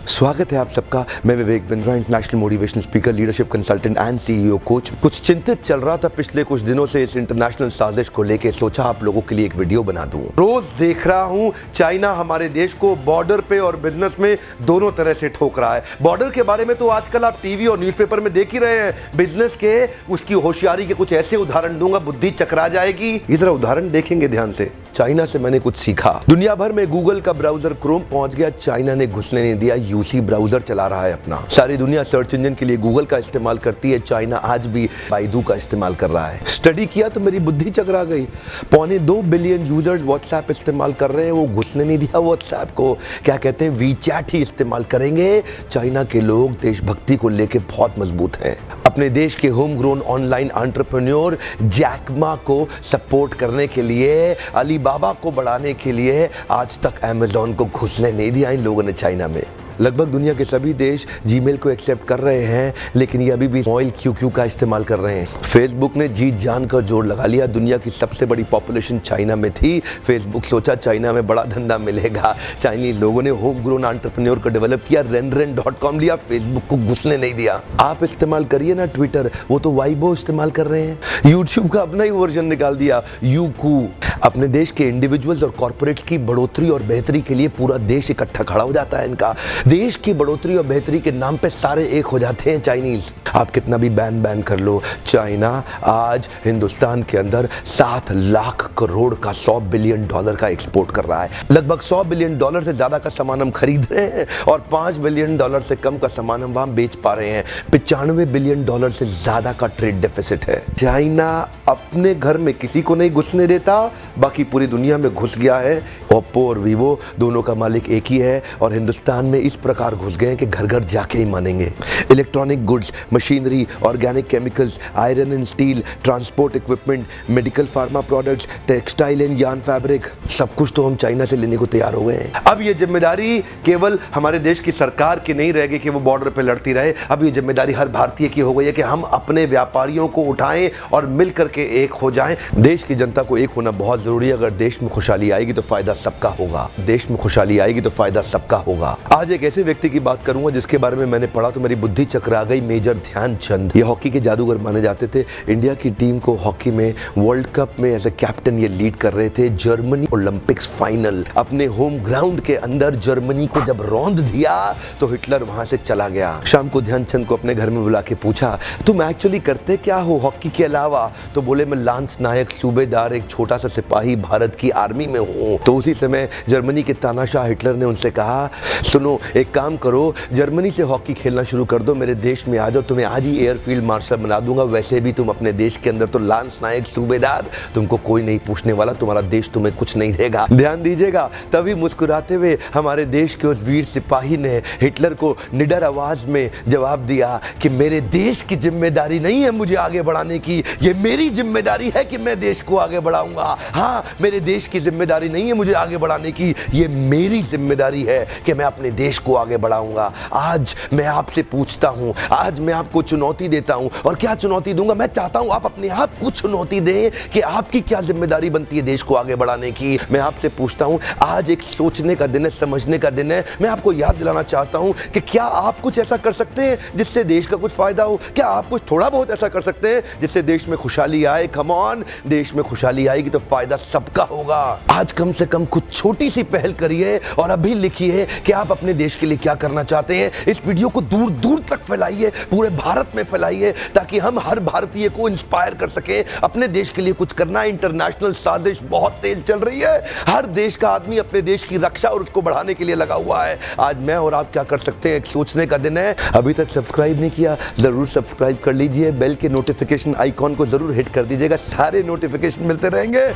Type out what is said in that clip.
स्वागत है आप सबका। मैं Vivek Bindra, international motivational speaker, leadership consultant and CEO coach. कुछ चिंतित चल रहा था पिछले कुछ दिनों से इस इंटरनेशनल साजिश को लेके, सोचा आप लोगों के लिए एक वीडियो बना दूं। रोज देख रहा हूं चाइना हमारे देश को बॉर्डर पे और बिजनेस में दोनों तरह से ठोक रहा है। बॉर्डर के बारे में तो आजकल आप टीवी और न्यूज़पेपर में देख ही रहे हैं। बिजनेस के उसकी होशियारी के कुछ ऐसे उदाहरण दूंगा, बुद्धि चकरा जाएगी। ये जरा उदाहरण देखेंगे ध्यान से। चाइना से मैंने कुछ सीखा। दुनिया भर में गूगल का ब्राउजर क्रोम पहुंच गया, चाइना ने घुसने नहीं दिया। यूसी ब्राउजर चला रहा है अपना। सारी दुनिया सर्च इंजन के लिए गूगल का इस्तेमाल करती है, चाइना आज भी बाइडू का इस्तेमाल कर रहा है। स्टडी किया तो मेरी बुद्धि चकरा गई। 2.25 बिलियन यूजर्स व्हाट्सएप इस्तेमाल कर रहे हैं, वो घुसने नहीं दिया व्हाट्सएप को। क्या कहते हैं, वीचैट ही इस्तेमाल करेंगे। चाइना के लोग देशभक्ति को लेकर बहुत मजबूत हैं। अपने देश के home grown online entrepreneur Jack Ma को सपोर्ट करने के लिए, अलीबाबा को बढ़ाने के लिए आज तक अमेज़न को घुसने नहीं दिया इन लोगों ने चाइना में। लगभग दुनिया के सभी देश जीमेल को एक्सेप्ट कर रहे हैं, लेकिन ये अभी भी ऑयल क्यू का इस्तेमाल कर रहे हैं। फेसबुक ने जी जान का जोर लगा लिया। दुनिया की सबसे बड़ी पॉपुलेशन चाइना में थी। फेसबुक सोचा चाइना में बड़ा धंधा मिलेगा। चाइनीज लोगों ने होम ग्रोन एंटरप्रेन्योर को डेवलप किया, renren.com लिया, फेसबुक को घुसने नहीं दिया। आप इस्तेमाल करिए ना ट्विटर, वो तो वाइबो इस्तेमाल कर रहे हैं। यूट्यूब का अपना ही वर्जन निकाल दिया, यूकू। अपने देश के इंडिविजुअल्स और कॉर्पोरेट की बढ़ोतरी और बेहतरी के लिए पूरा देश इकट्ठा खड़ा हो जाता है इनका। देश की बढ़ोतरी और बेहतरी के नाम पे सारे एक हो जाते हैं चाइनीज। आप कितना भी बैन कर लो, चाइना आज हिंदुस्तान के अंदर 7 लाख करोड़ का $100 बिलियन का एक्सपोर्ट कर रहा है। लगभग $100 बिलियन से ज्यादा का सामान हम खरीद रहे हैं और $5 बिलियन से कम का सामान हम वहां बेच पा रहे हैं। $95 बिलियन से ज्यादा का ट्रेड डेफिसिट है। चाइना अपने घर में किसी को नहीं घुसने देता, बाकी पूरी दुनिया में घुस गया है। ओप्पो और वीवो दोनों का मालिक एक ही है और हिंदुस्तान में इस प्रकार घुस गए हैं कि घर घर जाके ही मानेंगे। Electronic goods, machinery, organic chemicals, iron and steel, transport equipment, medical pharma products, textile and yarn fabric, सब कुछ तो हम चाइना से लेने को तैयार हो गए हैं। अब ये जिम्मेदारी केवल हमारे देश की सरकार की नहीं रह गई कि वो बॉर्डर पे लड़ती रहे। अब ये जिम्मेदारी हर भारतीय की हो गई है कि हम अपने व्यापारियों को उठाएं और मिल करके एक हो जाएं। देश की जनता को एक होना बहुत जरूरी है। अगर देश में खुशहाली आएगी तो फायदा सबका होगा। देश में खुशहाली आएगी तो फायदा सबका होगा। आज एक ऐसे व्यक्ति की बात करूंगा जिसके बारे में मैंने पढ़ा तो मेरी बुद्धि चकरा गई। मेजर ध्यानचंद, ये हॉकी के जादूगर माने जाते थे। इंडिया की टीम को हॉकी में वर्ल्ड कप में एज ए कैप्टन ये लीड कर रहे थे। जर्मनी ओलंपिक्स फाइनल अपने होम ग्राउंड के अंदर जर्मनी को जब रौंद दिया तो हिटलर वहां से चला गया। शाम को ध्यानचंद को अपने घर में बुला के पूछा, तुम एक्चुअली करते क्या हो हॉकी के अलावा? तो बोले, मैं लांस नायक, सूबेदार, एक छोटा सा सिपाही भारत की आर्मी में हूँ। तो उसी समय जर्मनी के तानाशाह हिटलर ने उनसे कहा, सुनो एक काम करो, जर्मनी से हॉकी खेलना शुरू कर दो, मेरे देश में आ जाओ, तुम्हें आज ही एयरफील्ड मार्शल बना दूंगा। वैसे भी तुम अपने देश के अंदर तो लांस नायक, सूबेदार, तुमको कोई नहीं पूछने वाला, तुम्हारा देश तुम्हें कुछ नहीं देगा। ध्यान दीजिएगा, तभी मुस्कुराते हुए हमारे देश के उस वीर सिपाही ने हिटलर को निडर आवाज में जवाब दिया कि मेरे देश की जिम्मेदारी नहीं है मुझे आगे बढ़ाने की, ये मेरी जिम्मेदारी है कि मैं देश को आगे बढ़ाऊंगा। हाँ, मेरे देश की जिम्मेदारी नहीं है मुझे आगे बढ़ाने की, ये मेरी जिम्मेदारी है कि मैं अपने देश को आगे बढ़ाऊंगा। आज मैं आपसे पूछता हूं, आज मैं आपको चुनौती देता हूं। और क्या चुनौती दूंगा? मैं चाहता हूं आप अपने आप को चुनौती दें कि आपकी क्या जिम्मेदारी बनती है देश को आगे बढ़ाने की। मैं आपसे पूछता हूं, आज एक सोचने का दिन है, समझने का दिन है। मैं आपको याद दिलाना चाहता हूं कि क्या आप कुछ ऐसा कर सकते हैं जिससे देश का कुछ फायदा हो? क्या आप कुछ थोड़ा बहुत ऐसा कर सकते हैं जिससे देश में खुशहाली आए? कम ऑन, देश में खुशहाली आएगी तो फायदा सबका होगा। आज कम से कम कुछ छोटी सी पहल करिए और अभी लिखिए कि आप अपने देश के लिए क्या करना चाहते हैं। इस वीडियो को दूर दूर तक फैलाइए, पूरे भारत में फैलाइए, ताकि हम हर भारतीय को इंस्पायर कर सके अपने देश के लिए कुछ करना। इंटरनेशनल साजिश बहुत तेज चल रही है। हर देश का आदमी अपने देश की रक्षा और उसको बढ़ाने के लिए लगा हुआ है। आज मैं और आप क्या कर सकते हैं, एक सोचने का दिन है। अभी तक सब्सक्राइब नहीं किया, जरूर सब्सक्राइब कर लीजिए। बेल के नोटिफिकेशन आइकॉन को जरूर हिट कर दीजिएगा, सारे नोटिफिकेशन मिलते रहेंगे।